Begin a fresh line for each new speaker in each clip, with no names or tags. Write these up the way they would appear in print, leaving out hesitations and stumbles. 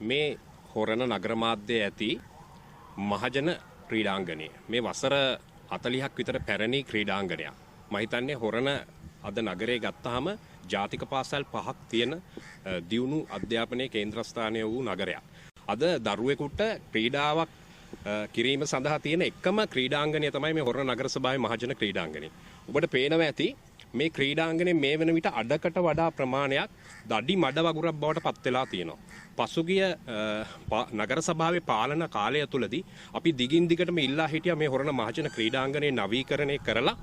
මේ හොරණ නගර මාධ්‍යයේ ඇති මහජන ක්‍රීඩාංගණය මේ වසර 40ක් විතර පැරණි ක්‍රීඩාංගණයක්. මම හිතන්නේ හොරණ අද නගරේ ගත්තාම ජාතික පාසල් 5ක් තියෙන දියුණු අධ්‍යාපනයේ කේන්ද්‍රස්ථානය වූ නගරයක්. අද දරුවෙකුට ක්‍රීඩාවක් කිරීම සඳහා තියෙන එකම ක්‍රීඩාංගණය තමයි මේ හොරණ නගර සභාවේ මහජන ක්‍රීඩාංගණය. ඔබට පේනවා ඇති මේ ක්‍රීඩාංගණය මේ වෙන විට අඩකට වඩා ප්‍රමාණයක් දඩි මඩ වගුරක් බවට පත් වෙලා තියෙනවා. පසුගිය නගර සභාවේ පාලන කාලය තුලදී අපි දිගින් දිගටම ඉල්ලා හිටියා මේ හොරණ මහජන ක්‍රීඩාංගණය නවීකරණය කරලා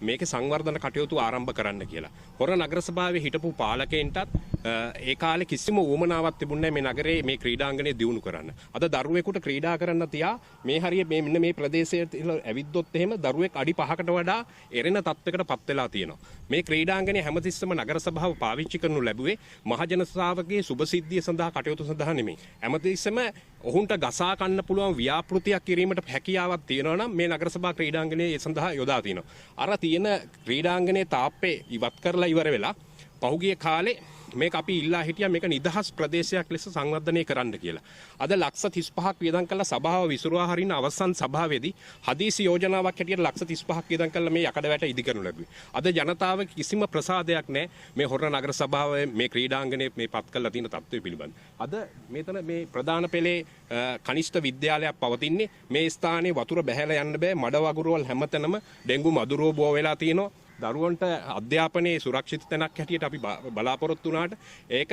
මේකේ සංවර්ධන කටයුතු ආරම්භ කරන්න කියලා. හොරණ නගර සභාවේ හිටපු පාලකයන්ටත් ඒ කාලේ කිසිම උවමනාවක් තිබුණේ නැහැ මේ නගරේ මේ ක්‍රීඩාංගණය දියුණු කරන්න. අද දරුවෙකුට ක්‍රීඩා කරන්න තියා මේ හරිය මේ මෙන්න මේ ප්‍රදේශයට ඇවිද්දොත් එහෙම දරුවෙක් අඩි 5කට වඩා එරෙන තත්ත්වයකට පත් වෙලා තියෙනවා. මේ ක්‍රීඩාංගණය හැමතිස්සම නගර සභාව පාවිච්චි කරනු ලැබුවේ මහජන ශ්‍රාවකගේ සුබසිද්ධිය සඳහා කටයුතු සඳහා නෙමෙයි. හැමතිස්සම ඔහුන්ට ගසා කන්න පුළුවන් ව්‍යාපෘතියක් කිරීමට හැකියාවක් තියෙනවා නම් මේ නගර සභා ක්‍රීඩාංගණය ඒ සඳහා යොදා තිනවා. අර තියෙන ක්‍රීඩාංගණයේ තාප්පේ ඉවත් කරලා ඉවර වෙලා පහුගිය කාලේ මේක අපි ඉල්ලා හිටියා මේක නිදහස් ප්‍රදේශයක් ලෙස සංවර්ධනය කරන්න කියලා. අද ලක්ෂ 35ක් වියදම් කළා සභාව විසිරුවා හරින අවසන් සභාවේදී හදිසි යෝජනාවක් හැටියට ලක්ෂ 35ක් වියදම් කළා මේ යකඩ වැට ඉදි කරනු ලැබුවේ. අද ජනතාව කිසිම ප්‍රසාදයක් නැහැ මේ හොරණ නගර සභාවේ මේ ක්‍රීඩාංගණය මේ පත් කරලා තියෙන තත්ත්වය පිළිබඳ. අද මෙතන මේ ප්‍රධාන පෙළේ කනිෂ්ඨ විද්‍යාලයක් පවතින්නේ මේ ස්ථානයේ වතුර බැහැලා යන්න බෑ මඩ වගුරුවල් හැමතැනම ඩෙන්ගු මදුරුව බෝ වෙලා තියෙනවා. දරුවන්ට අධ්‍යාපනයේ සුරක්ෂිත තැනක් හැටියට අපි බලාපොරොත්තු වුණාට ඒක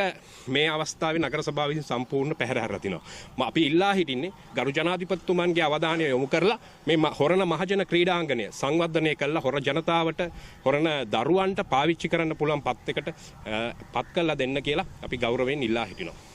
මේ අවස්ථාවේ නගර සභාව විසින් සම්පූර්ණ පැහැර හැරලා තිනවා. අපි ඉල්ලා හිටින්නේ ගරු ජනාධිපතිතුමන්ගේ අවධානය යොමු කරලා මේ හොරණ මහජන ක්‍රීඩාංගණය සංවර්ධනය කළා හොර ජනතාවට හොරණ දරුවන්ට පාවිච්චි කරන්න පුළුවන් පත් එකට පත් කරලා දෙන්න කියලා අපි ගෞරවයෙන් ඉල්ලා හිටිනවා.